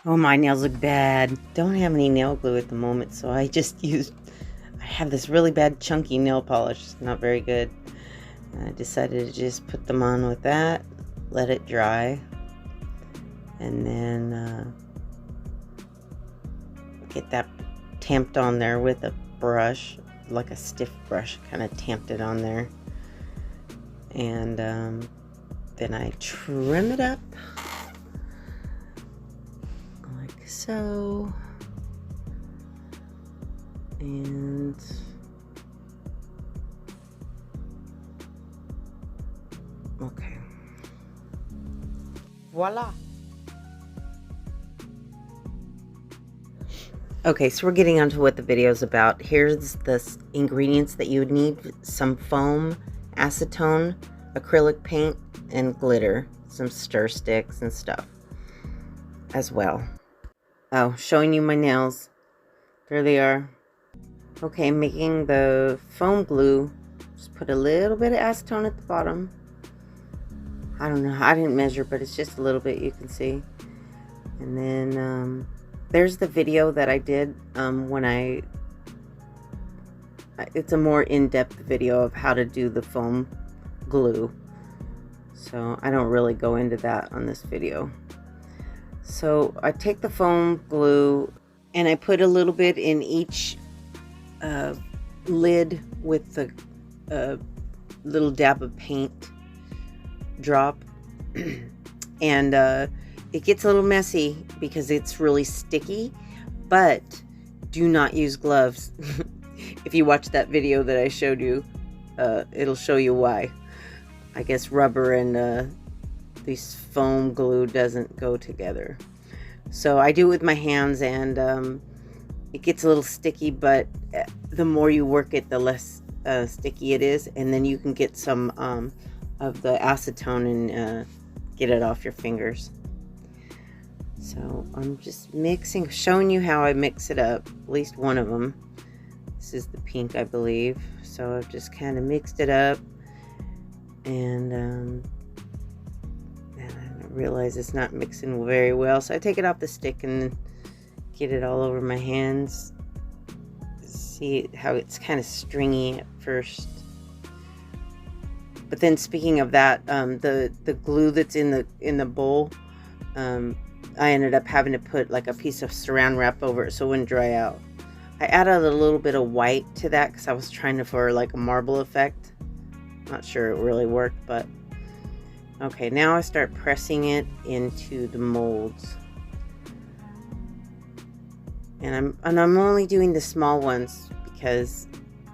Oh, my nails look bad. Don't have any nail glue at the moment, so I just used... I have this really bad chunky nail polish. It's not very good. I decided to just put them on with that, let it dry, and then get that tamped on there with a brush, like a stiff brush, kind of tamped it on there. And then I trim it up like so. And okay, voila. Okay, so we're getting onto what the video is about. Here's the ingredients that you would need: some foam, acetone, acrylic paint, and glitter, some stir sticks and stuff as well. Oh, showing you my nails. There they are. Okay, making the foam glue. Just put a little bit of acetone at the bottom. I don't know, I didn't measure, but it's just a little bit, you can see. And then there's the video that I did when it's a more in-depth video of how to do the foam glue. So I don't really go into that on this video. So I take the foam glue and I put a little bit in each lid with the little dab of paint drop. And it gets a little messy because it's really sticky, but do not use gloves. If you watch that video that I showed you, it'll show you why. I guess rubber and this foam glue doesn't go together. So I do it with my hands, and it gets a little sticky, but the more you work it, the less sticky it is. And then you can get some of the acetone and get it off your fingers. So I'm just mixing, showing you how I mix it up, at least one of them. This is the pink, I believe. So I've just kind of mixed it up, and I realize it's not mixing very well. So I take it off the stick and get it all over my hands. See how it's kind of stringy at first. But then, speaking of that, the glue that's in the bowl, I ended up having to put like a piece of saran wrap over it so it wouldn't dry out. I added a little bit of white to that because I was trying for like a marble effect. Not sure it really worked, but okay. Now I start pressing it into the molds, and I'm only doing the small ones because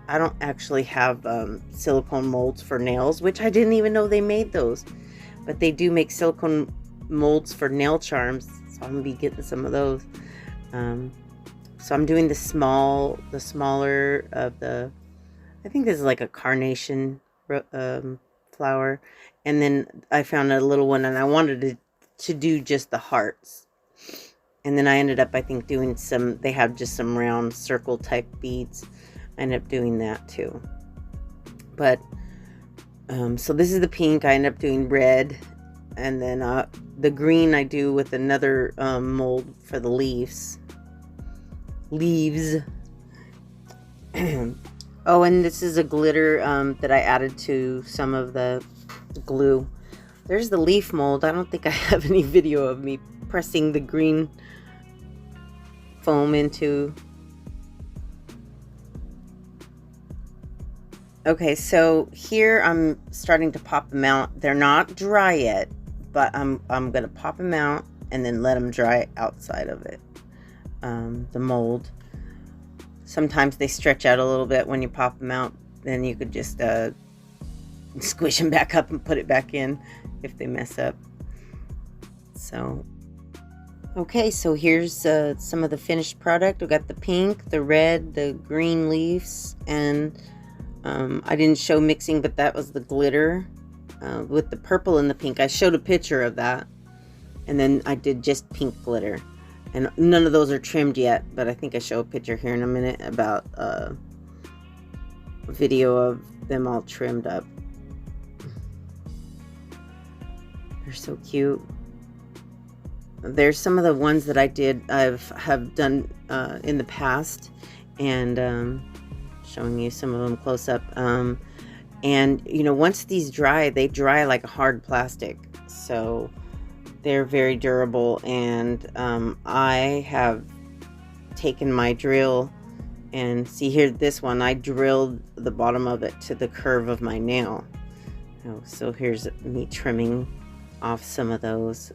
I don't actually have silicone molds for nails, which I didn't even know they made those. But they do make silicone molds for nail charms, so I'm gonna be getting some of those. So I'm doing the smaller of the, I think this is like a carnation flower, and then I found a little one, and I wanted to do just the hearts. And then I ended up, I think, doing some, they have just some round circle type beads. I ended up doing that too. But so this is the pink. I end up doing red, and then the green I do with another mold for the leaves. Oh, and this is a glitter that I added to some of the glue. There's the leaf mold. I don't think I have any video of me pressing the green foam into. Okay, so here I'm starting to pop them out. They're not dry yet, but I'm gonna pop them out and then let them dry outside of it. The mold. Sometimes they stretch out a little bit when you pop them out. Then you could just squish them back up and put it back in if they mess up. So, okay, so here's some of the finished product. We got the pink, the red, the green leaves, and I didn't show mixing, but that was the glitter with the purple and the pink. I showed a picture of that, and then I did just pink glitter. And none of those are trimmed yet, but I think I show a picture here in a minute about a video of them all trimmed up. They're so cute. there's some of the ones that I have done in the past, and showing you some of them close up. And you know, once these dry, they dry like a hard plastic, so they're very durable. And I have taken my drill, and see here, this one, I drilled the bottom of it to the curve of my nail. Oh, so here's me trimming off some of those,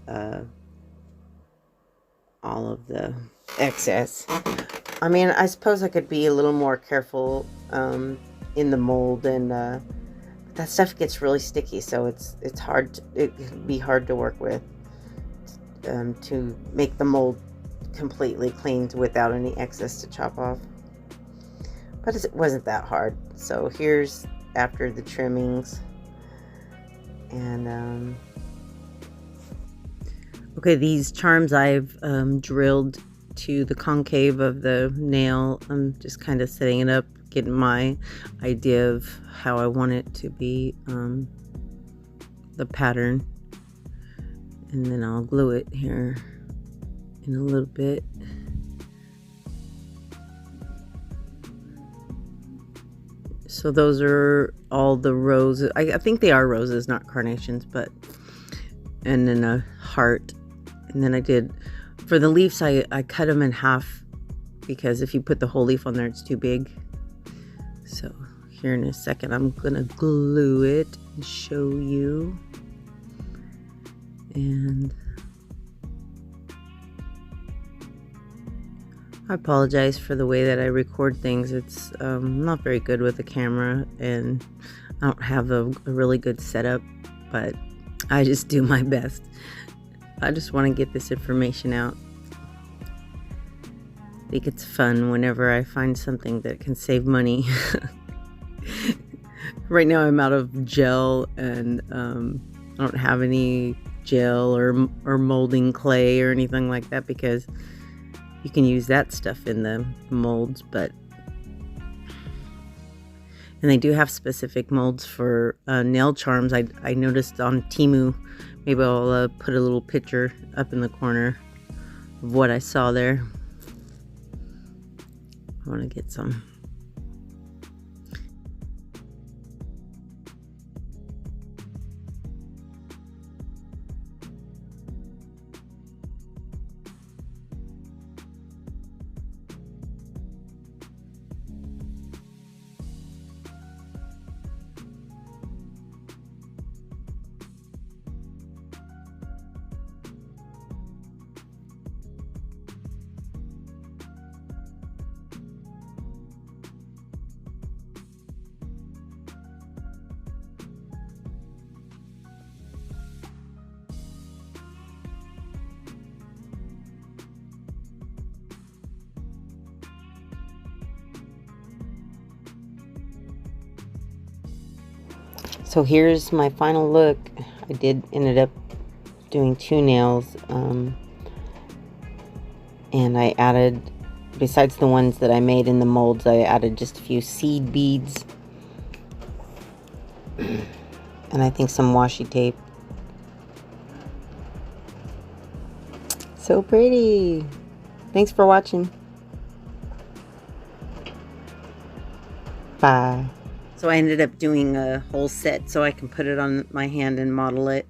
all of the excess. I mean, I suppose I could be a little more careful in the mold, and that stuff gets really sticky, so it's hard it can be hard to work with, to make the mold completely cleaned without any excess to chop off. But it wasn't that hard. So here's after the trimmings. And okay, these charms I've drilled to the concave of the nail. I'm just kind of setting it up, getting my idea of how I want it to be, the pattern. And then I'll glue it here in a little bit. So those are all the roses. I think they are roses, not carnations, but, and then a heart. And then I did, for the leaves, I cut them in half, because if you put the whole leaf on there, it's too big. So here in a second, I'm gonna glue it and show you. And I apologize for the way that I record things. It's not very good with the camera, and I don't have a really good setup, but I just do my best. I just want to get this information out. I think it's fun whenever I find something that can save money. Right now I'm out of gel, and I don't have any gel or molding clay or anything like that, because you can use that stuff in the molds. But, and they do have specific molds for nail charms. I noticed on Temu. Maybe I'll put a little picture up in the corner of what I saw there. I want to get some. So here's my final look. I ended up doing 2 nails, and I added, besides the ones that I made in the molds, I added just a few seed beads, and I think some washi tape. So pretty. Thanks for watching. Bye. So I ended up doing a whole set so I can put it on my hand and model it.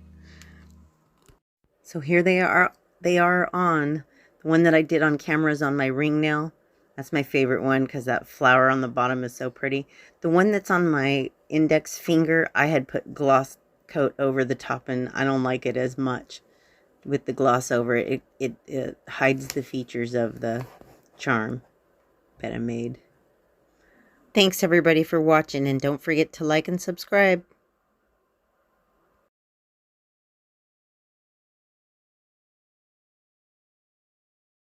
So here they are. They are on. The one that I did on camera is on my ring nail. That's my favorite one because that flower on the bottom is so pretty. The one that's on my index finger, I had put gloss coat over the top, and I don't like it as much with the gloss over it. It hides the features of the charm that I made. Thanks everybody for watching, and don't forget to like and subscribe.